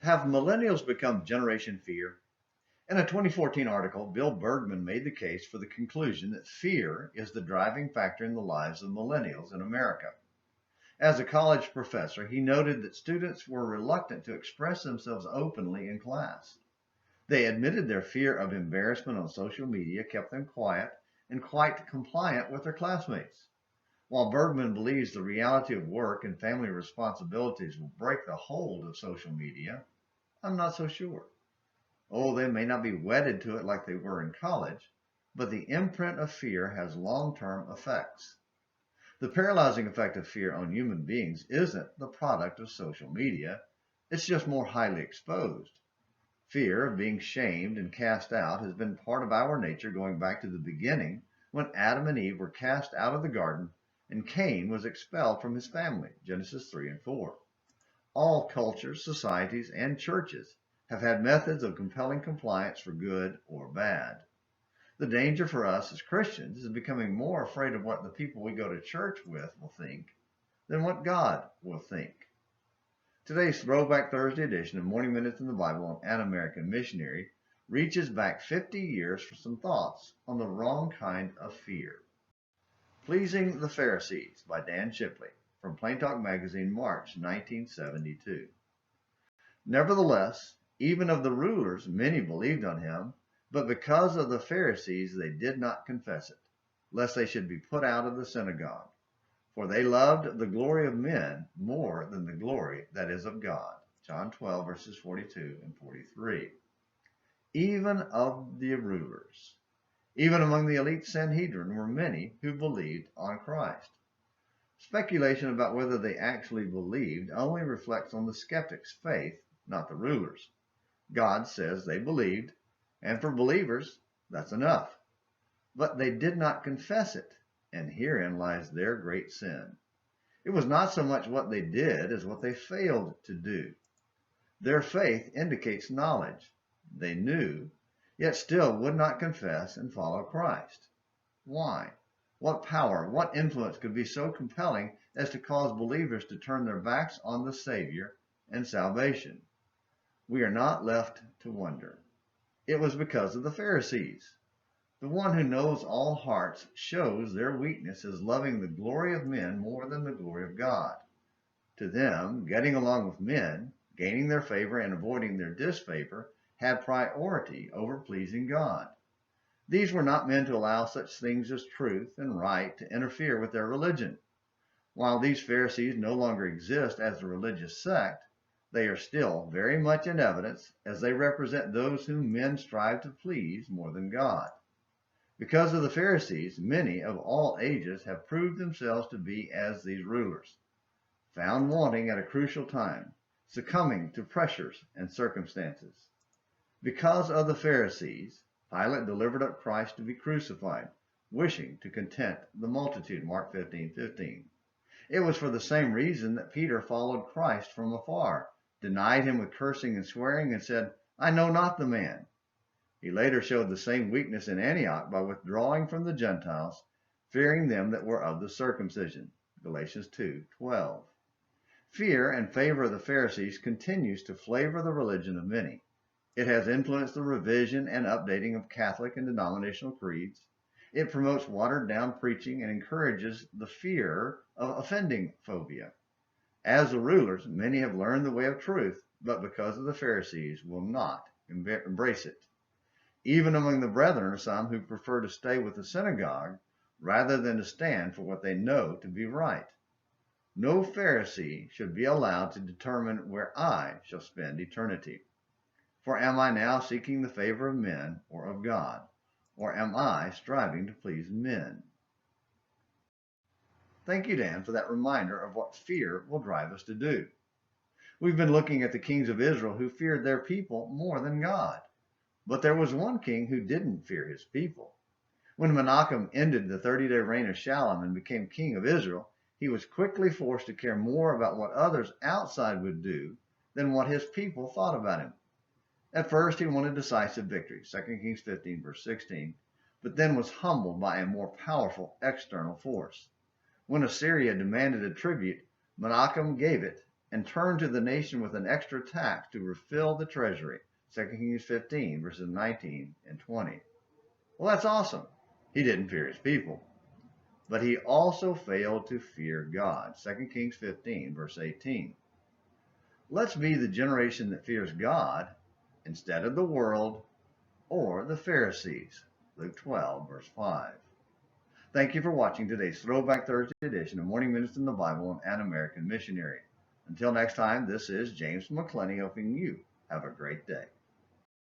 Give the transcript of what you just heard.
Have millennials become Generation Fear? In a 2014 article, Bill Bergman made the case for the conclusion that fear is the driving factor in the lives of millennials in America. As a college professor, he noted that students were reluctant to express themselves openly in class. They admitted their fear of embarrassment on social media kept them quiet and quite compliant with their classmates. While Bergman believes the reality of work and family responsibilities will break the hold of social media, I'm not so sure. Oh, they may not be wedded to it like they were in college, but the imprint of fear has long-term effects. The paralyzing effect of fear on human beings isn't the product of social media, it's just more highly exposed. Fear of being shamed and cast out has been part of our nature going back to the beginning when Adam and Eve were cast out of the garden and Cain was expelled from his family, Genesis 3 and 4. All cultures, societies, and churches have had methods of compelling compliance for good or bad. The danger for us as Christians is becoming more afraid of what the people we go to church with will think than what God will think. Today's Throwback Thursday edition of Morning Minutes in the Bible on An American Missionary reaches back 50 years for some thoughts on the wrong kind of fear. Pleasing the Pharisees by Dan Shipley from Plain Talk Magazine, March 1972. Nevertheless, even of the rulers many believed on him, but because of the Pharisees they did not confess it, lest they should be put out of the synagogue. For they loved the glory of men more than the glory that is of God. John 12, verses 42 and 43. Even of the rulers. Even among the elite Sanhedrin were many who believed on Christ. Speculation about whether they actually believed only reflects on the skeptic's faith, not the rulers. God says they believed, and for believers, that's enough. But they did not confess it, and herein lies their great sin. It was not so much what they did as what they failed to do. Their faith indicates knowledge. They knew, yet still would not confess and follow Christ. Why? What power, what influence could be so compelling as to cause believers to turn their backs on the Savior and salvation? We are not left to wonder. It was because of the Pharisees. The one who knows all hearts shows their weakness as loving the glory of men more than the glory of God. To them, getting along with men, gaining their favor and avoiding their disfavor, had priority over pleasing God. These were not men to allow such things as truth and right to interfere with their religion. While these Pharisees no longer exist as a religious sect, they are still very much in evidence as they represent those whom men strive to please more than God. Because of the Pharisees, many of all ages have proved themselves to be as these rulers, found wanting at a crucial time, succumbing to pressures and circumstances. Because of the Pharisees, Pilate delivered up Christ to be crucified, wishing to content the multitude, Mark 15:15. It was for the same reason that Peter followed Christ from afar, denied him with cursing and swearing, and said, "I know not the man." He later showed the same weakness in Antioch by withdrawing from the Gentiles, fearing them that were of the circumcision, Galatians 2:12. Fear and favor of the Pharisees continues to flavor the religion of many. It has influenced the revision and updating of Catholic and denominational creeds. It promotes watered-down preaching and encourages the fear of offending phobia. As the rulers, many have learned the way of truth, but because of the Pharisees will not embrace it. Even among the brethren are some who prefer to stay with the synagogue rather than to stand for what they know to be right. No Pharisee should be allowed to determine where I shall spend eternity. For am I now seeking the favor of men or of God, or am I striving to please men? Thank you, Dan, for that reminder of what fear will drive us to do. We've been looking at the kings of Israel who feared their people more than God. But there was one king who didn't fear his people. When Menachem ended the 30-day reign of Shalom and became king of Israel, he was quickly forced to care more about what others outside would do than what his people thought about him. At first, he wanted decisive victory, 2 Kings 15, verse 16, but then was humbled by a more powerful external force. When Assyria demanded a tribute, Menachem gave it, and turned to the nation with an extra tax to refill the treasury. 2 Kings 15, verses 19 and 20. Well, that's awesome. He didn't fear his people, but he also failed to fear God. 2 Kings 15, verse 18. Let's be the generation that fears God instead of the world or the Pharisees. Luke 12, verse 5. Thank you for watching today's Throwback Thursday edition of Morning Minutes in the Bible and An American Missionary. Until next time, this is James McClenny hoping you have a great day.